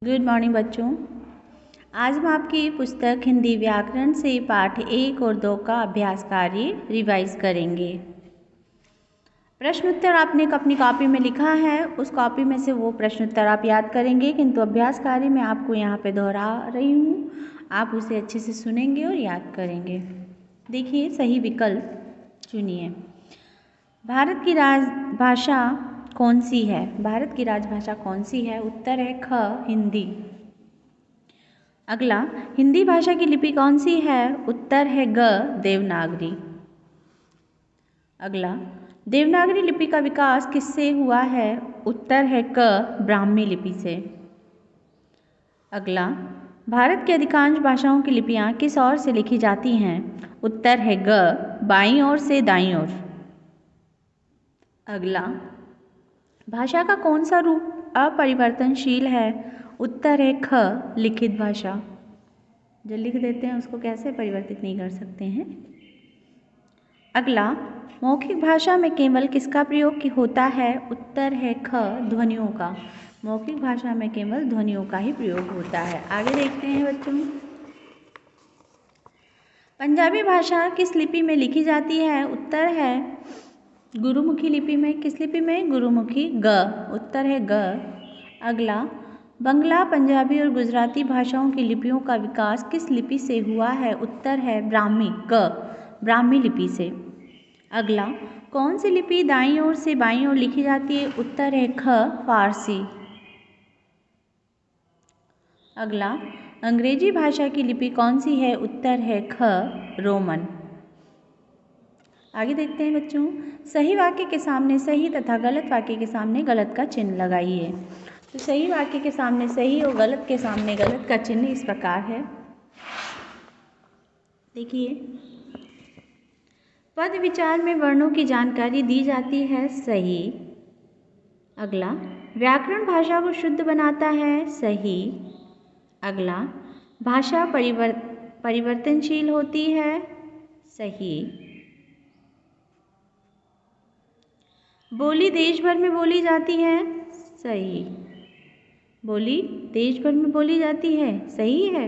Good morning बच्चों। आज हम आपकी पुस्तक हिंदी व्याकरण से पाठ 1 और 2 का अभ्यास कार्य रिवाइज करेंगे। प्रश्न उत्तर आपने अपनी कॉपी में लिखा है, उस कॉपी में से वो प्रश्न उत्तर आप याद करेंगे, किंतु अभ्यास कार्य मैं आपको यहाँ पे दोहरा रही हूँ, आप उसे अच्छे से सुनेंगे और याद करेंगे। देखिए, सही विकल्प चुनिए। भारत की राजभाषा कौन सी है? भारत की राजभाषा कौन सी है? उत्तर है ख, हिंदी। अगला, हिंदी भाषा की लिपि कौन सी है? उत्तर है ग, देवनागरी। अगला, देवनागरी लिपि का विकास किससे हुआ है? उत्तर है क, ब्राह्मी लिपि से। अगला, भारत की अधिकांश भाषाओं की लिपियां किस ओर से लिखी जाती हैं? उत्तर है ग, बाईं ओर से दाईं ओर। अगला, भाषा का कौन सा रूप अपरिवर्तनशील है? उत्तर है ख, लिखित भाषा। जो लिख देते हैं उसको कैसे परिवर्तित नहीं कर सकते हैं। अगला, मौखिक भाषा में केवल किसका प्रयोग होता है? उत्तर है ख, ध्वनियों का। मौखिक भाषा में केवल ध्वनियों का ही प्रयोग होता है। आगे देखते हैं बच्चों। पंजाबी भाषा किस लिपि में लिखी जाती है? उत्तर है गुरुमुखी लिपि में। किस लिपि में? गुरुमुखी, ग। उत्तर है ग। अगला, बंगला, पंजाबी और गुजराती भाषाओं की लिपियों का विकास किस लिपि से हुआ है? उत्तर है ब्राह्मी, ग, ब्राह्मी लिपि से। अगला, कौन सी लिपि दाईं ओर से बाईं ओर लिखी जाती है? उत्तर है ख, फारसी। अगला, अंग्रेजी भाषा की लिपि कौन सी है? उत्तर है ख, रोमन। आगे देखते हैं बच्चों। सही वाक्य के सामने सही तथा गलत वाक्य के सामने गलत का चिन्ह लगाइए। तो सही वाक्य के सामने सही और गलत के सामने गलत का चिन्ह इस प्रकार है। देखिए, पद विचार में वर्णों की जानकारी दी जाती है, सही। अगला, व्याकरण भाषा को शुद्ध बनाता है, सही। अगला, भाषा परिवर्तनशील होती है, सही। बोली देश भर में बोली जाती है, सही। बोली देश भर में बोली जाती है, सही है।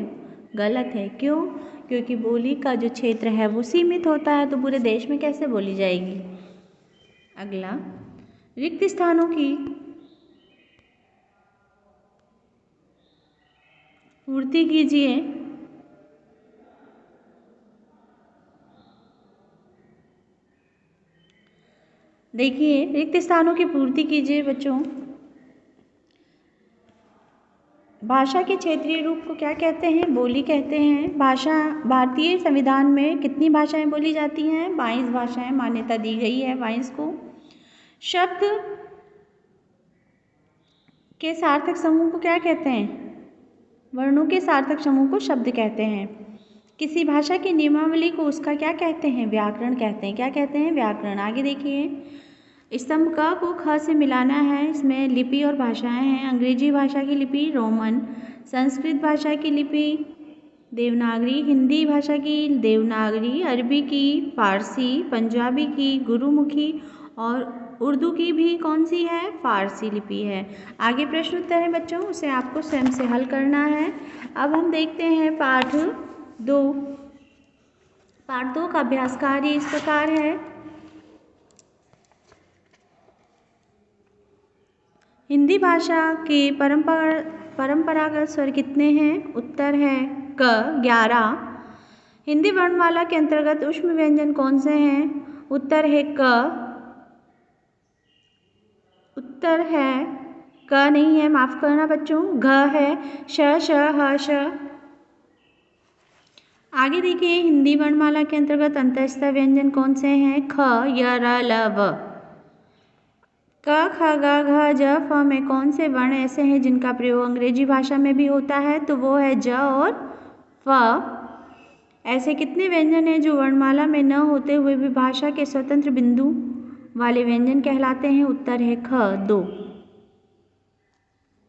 गलत है, क्यों? क्योंकि बोली का जो क्षेत्र है वो सीमित होता है, तो पूरे देश में कैसे बोली जाएगी। अगला, रिक्त स्थानों की पूर्ति कीजिए। देखिए, रिक्त स्थानों की पूर्ति कीजिए बच्चों। भाषा के क्षेत्रीय रूप को क्या कहते हैं? बोली कहते हैं। भाषा, भारतीय संविधान में कितनी भाषाएं बोली जाती हैं? 22 भाषाएं मान्यता दी गई है, 22 को। शब्द के सार्थक समूह को क्या कहते हैं? वर्णों के सार्थक समूह को शब्द कहते हैं। किसी भाषा की नियमावली को उसका क्या कहते हैं? व्याकरण कहते हैं। क्या कहते हैं? व्याकरण। आगे देखिए, स्तंभ क को ख से मिलाना है। इसमें लिपि और भाषाएं हैं। अंग्रेजी भाषा की लिपि रोमन, संस्कृत भाषा की लिपि देवनागरी, हिंदी भाषा की देवनागरी, अरबी की फारसी, पंजाबी की गुरुमुखी और उर्दू की भी कौन सी है? फारसी लिपि है। आगे प्रश्न उत्तर है बच्चों, उसे आपको स्वयं से हल करना है। अब हम देखते हैं पाठ 2। पाठ 2 का अभ्यास कार्य इस प्रकार है। हिंदी भाषा के परंपरागत स्वर कितने हैं? उत्तर है क, 11। हिंदी वर्णमाला के अंतर्गत ऊष्म व्यंजन कौन से हैं? उत्तर है क। उत्तर है क नहीं है, माफ करना बच्चों, घ है। श, श, ह, श। आगे देखिए, हिंदी वर्णमाला के अंतर्गत अंतःस्थ व्यंजन कौन से हैं? ख, य, र, ल, व। क, ख, ग, घ, ज, फ में कौन से वर्ण ऐसे हैं जिनका प्रयोग अंग्रेजी भाषा में भी होता है? तो वो है ज और फ। ऐसे कितने व्यंजन हैं जो वर्णमाला में न होते हुए भी भाषा के स्वतंत्र बिंदु वाले व्यंजन कहलाते हैं? उत्तर है ख, 2।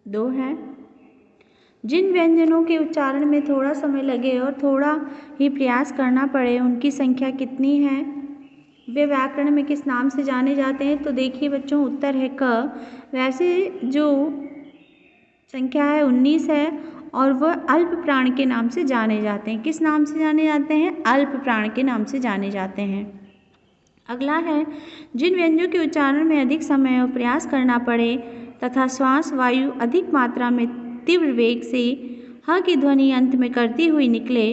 2 है। जिन व्यंजनों के उच्चारण में थोड़ा समय लगे और थोड़ा ही प्रयास करना पड़े, उनकी संख्या कितनी है? वे व्याकरण में किस नाम से जाने जाते हैं? तो देखिए बच्चों, उत्तर है क। वैसे जो संख्या है 19 है और वह अल्प प्राण के नाम से जाने जाते हैं। किस नाम से जाने जाते हैं? अल्प प्राण के नाम से जाने जाते हैं। अगला है, जिन व्यंजनों के उच्चारण में अधिक समय और प्रयास करना पड़े तथा श्वास वायु अधिक मात्रा में तीव्र वेग से ह की ध्वनि अंत में करती हुई निकले,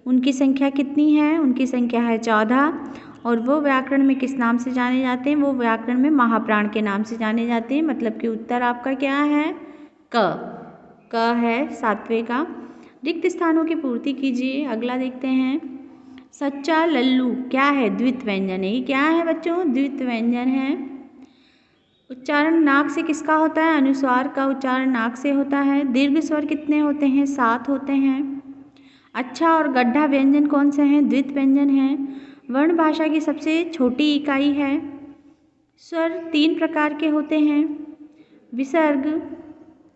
उनकी संख्या कितनी है? उनकी संख्या है 14 और वो व्याकरण में किस नाम से जाने जाते हैं? वो व्याकरण में महाप्राण के नाम से जाने जाते हैं। मतलब कि उत्तर आपका क्या है? क है 7वें का। रिक्त स्थानों की पूर्ति कीजिए। अगला देखते हैं, सच्चा लल्लू क्या है? द्वित व्यंजन है। ये क्या है बच्चों? द्वित व्यंजन है। उच्चारण नाक से किसका होता है? अनुस्वार का उच्चारण नाक से होता है। दीर्घ स्वर कितने होते हैं? 7 होते हैं। अच्छा और गड्ढा व्यंजन कौन से हैं? द्वित व्यंजन है। वर्ण भाषा की सबसे छोटी इकाई है। स्वर 3 प्रकार के होते हैं। विसर्ग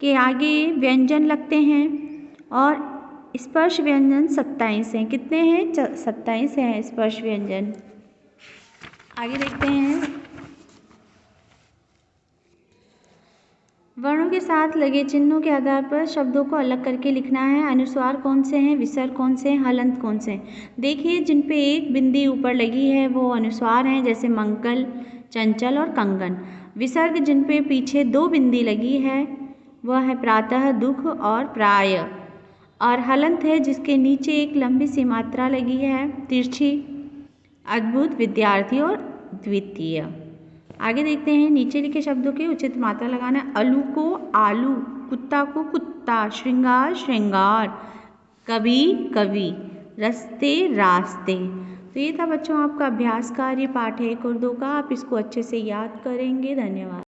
के आगे व्यंजन लगते हैं और स्पर्श व्यंजन 27 हैं। कितने हैं? 27 हैं स्पर्श व्यंजन। आगे देखते हैं, वर्णों के साथ लगे चिन्हों के आधार पर शब्दों को अलग करके लिखना है। अनुस्वार कौन से हैं? विसर्ग कौन से हैं? हलंत कौन से हैं? देखिए, जिन पे एक बिंदी ऊपर लगी है वो अनुस्वार हैं, जैसे मंगल, चंचल और कंगन। विसर्ग जिन पे पीछे 2 बिंदी लगी है वह है प्रातः, दुख और प्राय। और हलंत है जिसके नीचे एक लंबी सी मात्रा लगी है, तिरछी, अद्भुत, विद्यार्थी और द्वितीय। आगे देखते हैं, नीचे लिखे शब्दों के उचित मात्रा लगाना। आलू को आलू, कुत्ता को कुत्ता, श्रृंगार श्रृंगार, कवि कवि, रास्ते रास्ते। तो ये था बच्चों आपका अभ्यास कार्य पाठ 1 और 2 का। आप इसको अच्छे से याद करेंगे। धन्यवाद।